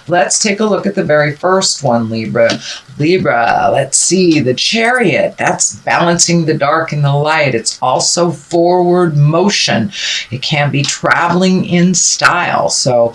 Let's take a look at the very first one, Libra. Libra, let's see, the Chariot. That's balancing the dark and the light. It's also forward motion. It can be traveling in style. So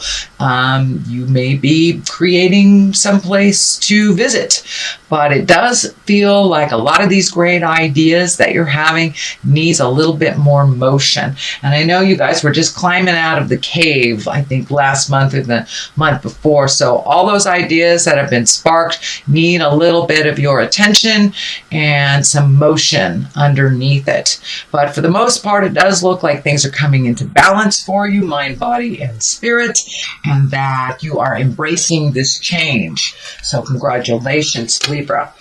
you may be creating someplace to visit, but it does feel like a lot of these great ideas that you're having needs a little bit more motion. And I know you guys were just climbing out of the cave, I think last month or the month before. So all those ideas that have been sparked need a little bit of your attention and some motion underneath it. But for the most part, it does look like things are coming into balance for you, mind, body, and spirit, and that you are embracing this change. So congratulations, Libra.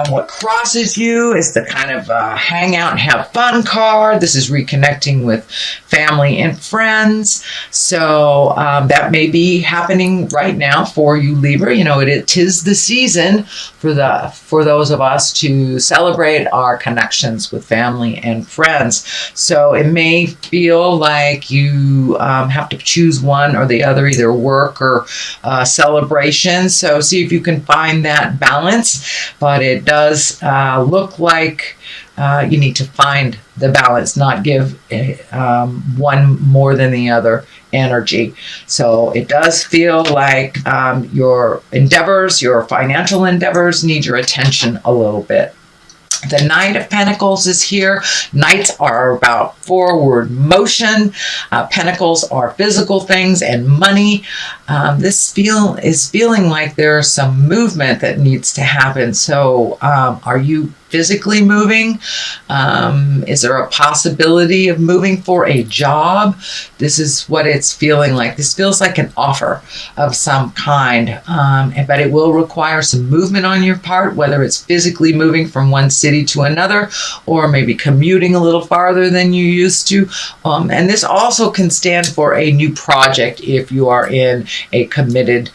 What crosses you is the kind of hang out and have fun card. This is reconnecting with family and friends. So that may be happening right now for you, Libra. You know, it is the season for those of us to celebrate our connections with family and friends. So it may feel like you have to choose one or the other, either work or celebration. So see if you can find that balance. But it does look like you need to find the balance, not give one more than the other energy. So it does feel like your endeavors, your financial endeavors need your attention a little bit. The Knight of Pentacles is here. Knights are about forward motion. Pentacles are physical things and money. This is feeling like there's some movement that needs to happen. So are you physically moving? Is there a possibility of moving for a job? This is what it's feeling like. This feels like an offer of some kind, but it will require some movement on your part, whether it's physically moving from one city to another, or maybe commuting a little farther than you used to. And this also can stand for a new project if you are in a committed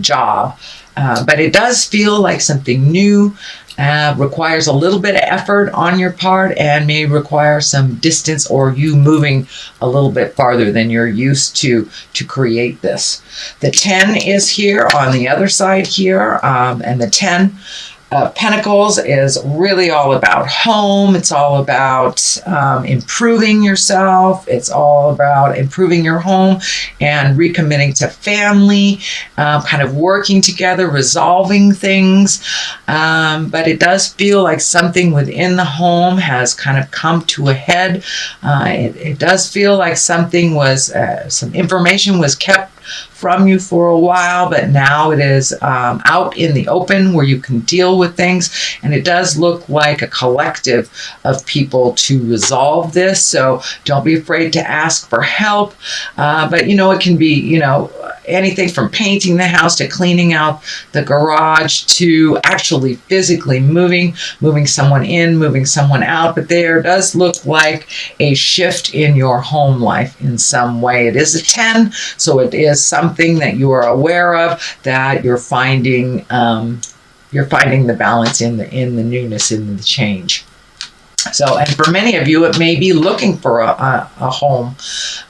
job. But it does feel like something new. Requires a little bit of effort on your part and may require some distance or you moving a little bit farther than you're used to create this. The 10 is here on the other side here, and the 10 Pentacles is really all about home. It's all about improving yourself. It's all about improving your home and recommitting to family, kind of working together, resolving things. But it does feel like something within the home has kind of come to a head. It does feel like something was, some information was kept from you for a while, but now it is out in the open where you can deal with things, and it does look like a collective of people to resolve this. So don't be afraid to ask for help, but you know, it can be, you know, anything from painting the house to cleaning out the garage to actually physically moving someone in, moving someone out. But there does look like a shift in your home life in some way. It is a 10, so it is something that you are aware of, that you're finding the balance in the newness, in the change. So, and for many of you, it may be looking for a home,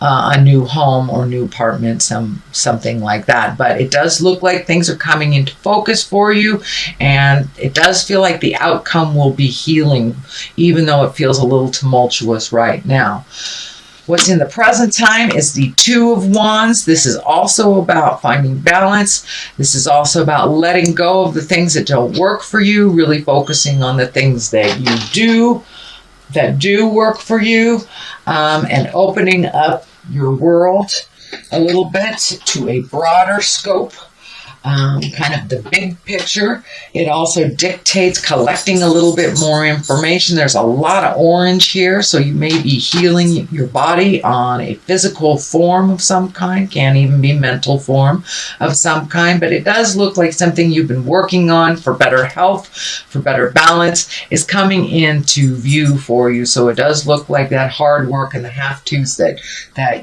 a new home or new apartment, something like that. But it does look like things are coming into focus for you, and it does feel like the outcome will be healing, even though it feels a little tumultuous right now. What's in the present time is the 2 of Wands. This is also about finding balance. This is also about letting go of the things that don't work for you, really focusing on the things that you do, that do work for you, and opening up your world a little bit to a broader scope. Kind of the big picture. It also dictates collecting a little bit more information. There's a lot of orange here, so you may be healing your body on a physical form of some kind, can even be mental form of some kind, but it does look like something you've been working on for better health, for better balance, is coming into view for you. So it does look like that hard work and the half-truths that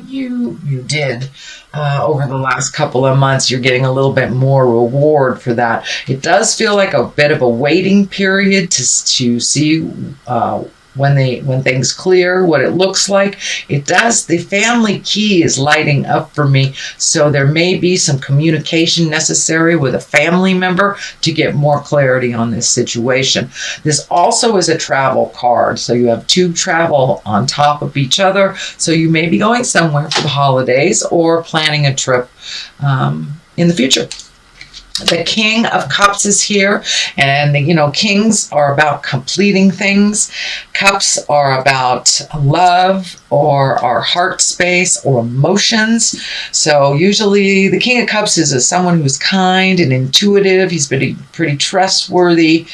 you did over the last couple of months, you're getting a little bit more reward for that. It does feel like a bit of a waiting period to see when things clear, what it looks like. It does. The family key is lighting up for me. So there may be some communication necessary with a family member to get more clarity on this situation. This also is a travel card. So you have 2 travel on top of each other. So you may be going somewhere for the holidays or planning a trip in the future. The King of Cups is here, and kings are about completing things. Cups are about love or our heart space or emotions. So usually the King of Cups is someone who's kind and intuitive. He's pretty trustworthy,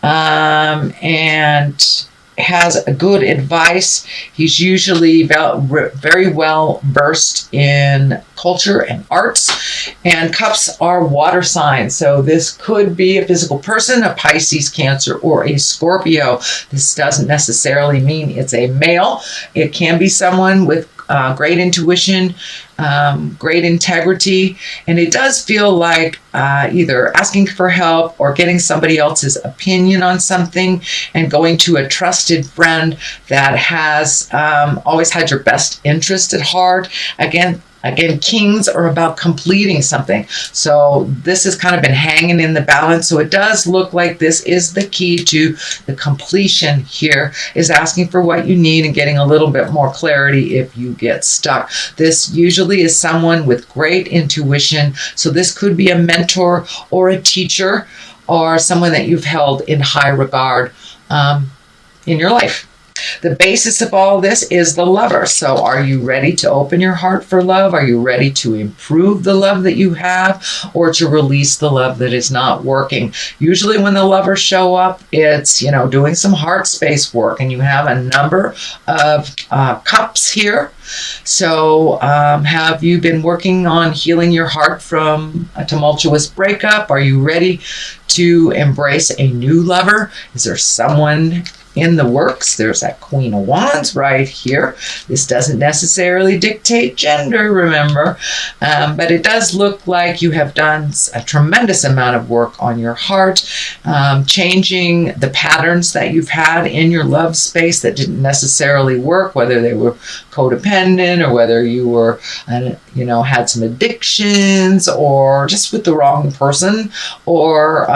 and has a good advice. He's usually very well versed in culture and arts. And cups are water signs. So this could be a physical person, a Pisces, Cancer, or a Scorpio. This doesn't necessarily mean it's a male. It can be someone with great intuition, great integrity, and it does feel like either asking for help or getting somebody else's opinion on something and going to a trusted friend that has always had your best interest at heart. Again, kings are about completing something. So this has kind of been hanging in the balance. So it does look like this is the key to the completion here, is asking for what you need and getting a little bit more clarity if you get stuck. This usually is someone with great intuition. So this could be a mentor or a teacher or someone that you've held in high regard in your life. The basis of all this is the Lover. So are you ready to open your heart for love? Are you ready to improve the love that you have, or to release the love that is not working? Usually when the Lovers show up, it's, doing some heart space work, and you have a number of cups here. So have you been working on healing your heart from a tumultuous breakup? Are you ready to embrace a new lover? Is there someone in the works? There's that Queen of Wands right here. This doesn't necessarily dictate gender, remember, but it does look like you have done a tremendous amount of work on your heart, changing the patterns that you've had in your love space that didn't necessarily work, whether they were codependent or whether you were, had some addictions or just with the wrong person, or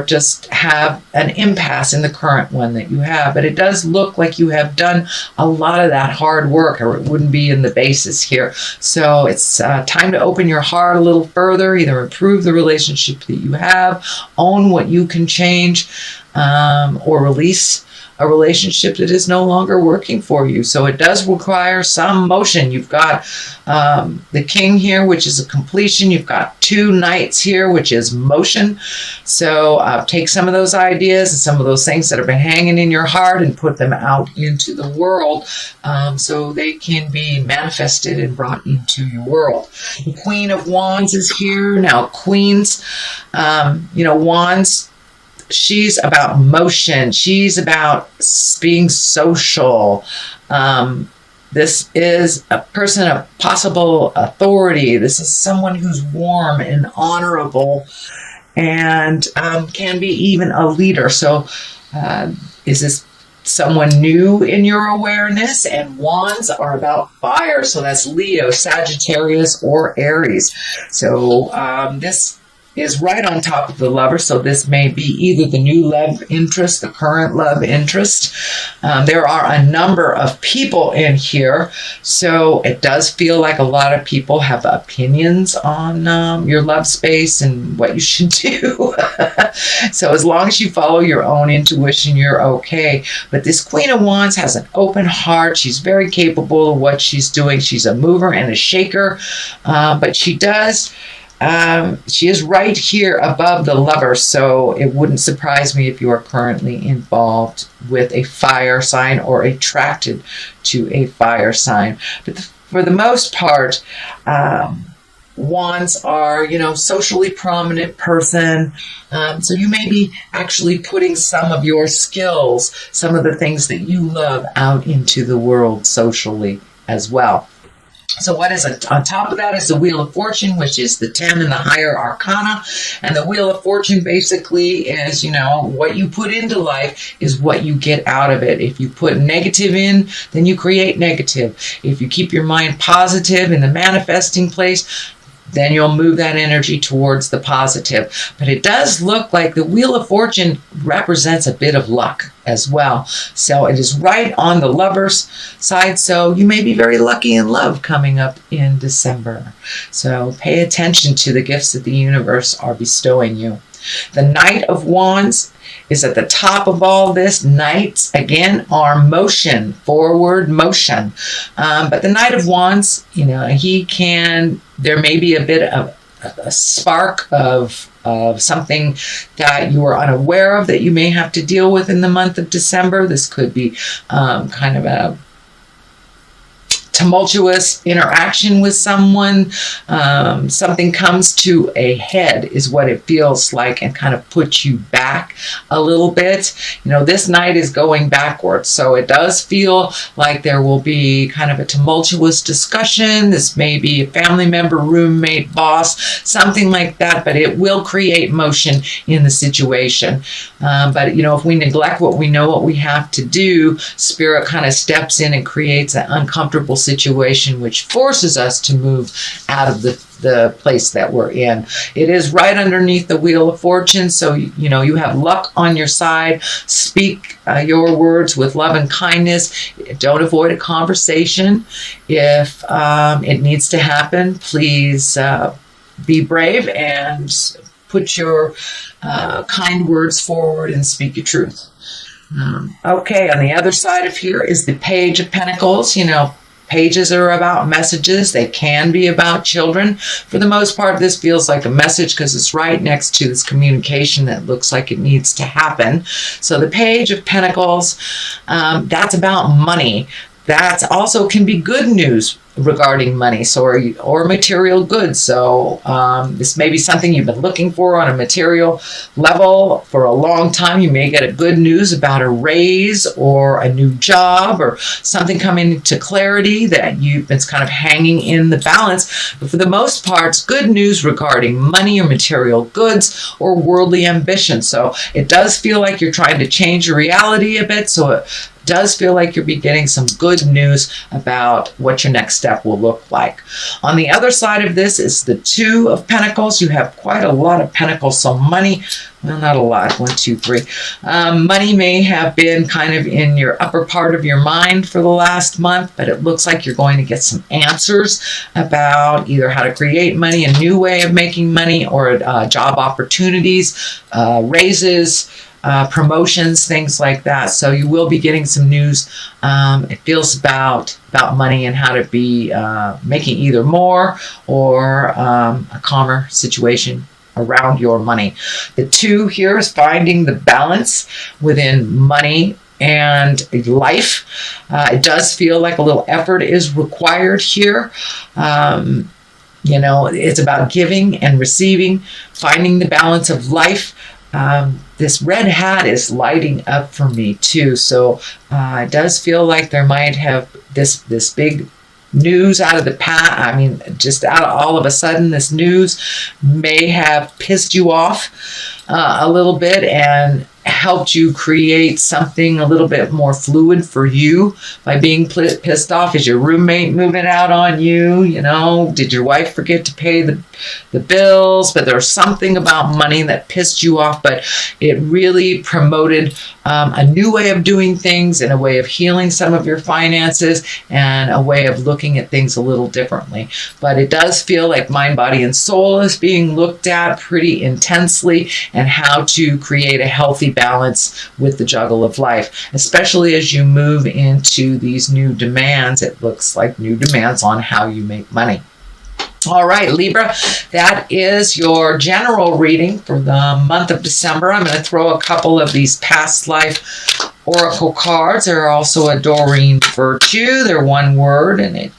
just have an impasse in the current one that you have. But it does look like you have done a lot of that hard work, or it wouldn't be in the basis here. So it's time to open your heart a little further, either improve the relationship that you have, own what you can change, or release a relationship that is no longer working for you. So it does require some motion. You've got the King here, which is a completion. You've got 2 Knights here, which is motion. So take some of those ideas and some of those things that have been hanging in your heart and put them out into the world, so they can be manifested and brought into your world. The Queen of Wands is here. Now, Queens, Wands, she's about motion. She's about being social. This is a person of possible authority. This is someone who's warm and honorable and can be even a leader. So is this someone new in your awareness? And Wands are about fire. So that's Leo, Sagittarius, or Aries. So this is right on top of the Lover. So this may be either the new love interest, the current love interest. There are a number of people in here. So it does feel like a lot of people have opinions on your love space and what you should do. So as long as you follow your own intuition, you're okay. But this Queen of Wands has an open heart. She's very capable of what she's doing. She's a mover and a shaker. But she is right here above the Lover, so it wouldn't surprise me if you are currently involved with a fire sign or attracted to a fire sign. But for the most part, Wands are, socially prominent person. So you may be actually putting some of your skills, some of the things that you love out into the world socially as well. So what is it? On top of that is the Wheel of Fortune, which is the 10 in the higher arcana. And the Wheel of Fortune basically is, what you put into life is what you get out of it. If you put negative in, then you create negative. If you keep your mind positive in the manifesting place, then you'll move that energy towards the positive. But it does look like the Wheel of Fortune represents a bit of luck as well. So it is right on the lover's side. So you may be very lucky in love coming up in December. So pay attention to the gifts that the universe are bestowing you. The Knight of Wands is at the top of all this. Knights, again, are motion, forward motion. But the Knight of Wands, there may be a bit of a spark of something that you are unaware of that you may have to deal with in the month of December. This could be kind of a tumultuous interaction with someone. Something comes to a head is what it feels like, and kind of puts you back a little bit. This night is going backwards, so it does feel like there will be kind of a tumultuous discussion. This may be a family member, roommate, boss, something like that, but it will create motion in the situation. But if we neglect what we know what we have to do, Spirit kind of steps in and creates an uncomfortable situation, which forces us to move out of the place that we're in. It is right underneath the Wheel of Fortune, so you have luck on your side. Speak your words with love and kindness. Don't avoid a conversation. If it needs to happen, please be brave and put your kind words forward and speak your truth. Okay, on the other side of here is the Page of Pentacles. Pages are about messages. They can be about children. For the most part, this feels like a message because it's right next to this communication that looks like it needs to happen. So the Page of Pentacles, that's about money. That also can be good news regarding money, or material goods. So this may be something you've been looking for on a material level for a long time. You may get a good news about a raise or a new job or something coming to clarity that it's kind of hanging in the balance. But for the most part, it's good news regarding money or material goods or worldly ambition. So it does feel like you're trying to change your reality a bit. So it does feel like you'll be getting some good news about what your next step will look like. On the other side of this is the Two of Pentacles. You have quite a lot of pentacles, so money, well, not a lot, 1, 2, 3. Money may have been kind of in your upper part of your mind for the last month, but it looks like you're going to get some answers about either how to create money, a new way of making money, or job opportunities, raises, promotions, things like that. So you will be getting some news. It feels about money and how to be making either more or a calmer situation around your money. The Two here is finding the balance within money and life. It does feel like a little effort is required here. It's about giving and receiving, finding the balance of life. This red hat is lighting up for me too. So it does feel like there might have this big news out of the past. Just out of all of a sudden, this news may have pissed you off a little bit and helped you create something a little bit more fluid for you by being pissed off. Is your roommate moving out on you? Did your wife forget to pay the bills? But there's something about money that pissed you off, but it really promoted a new way of doing things and a way of healing some of your finances and a way of looking at things a little differently. But it does feel like mind, body, and soul is being looked at pretty intensely, and how to create a healthy balance with the juggle of life, especially as you move into these new demands. It looks like new demands on how you make money. All right, Libra, that is your general reading for the month of December. I'm going to throw a couple of these past life oracle cards. They're also a Doreen Virtue. They're one word, and it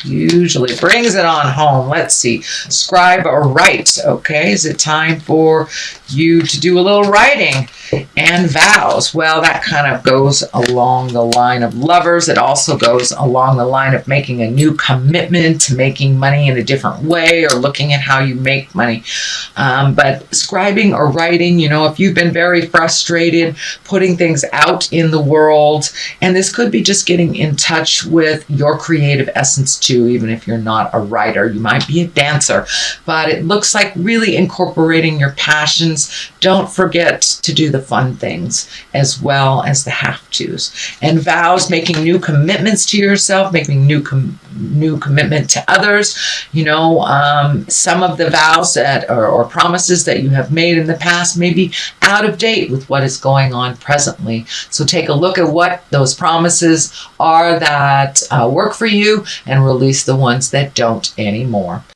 usually brings it on home. Let's see. Scribe or write. Okay, is it time for you to do a little writing. And vows, well, that kind of goes along the line of lovers. It also goes along the line of making a new commitment to making money in a different way, or looking at how you make money. But scribing or writing, you know, if you've been very frustrated, putting things out in the world, and this could be just getting in touch with your creative essence too, even if you're not a writer. You might be a dancer, but it looks like really incorporating your passions. Don't forget to do the fun things as well as the have-tos. And vows, making new commitments to yourself, making new commitment to others. You know, some of the vows that or promises that you have made in the past may be out of date with what is going on presently. So take a look at what those promises are that work for you, and release the ones that don't anymore.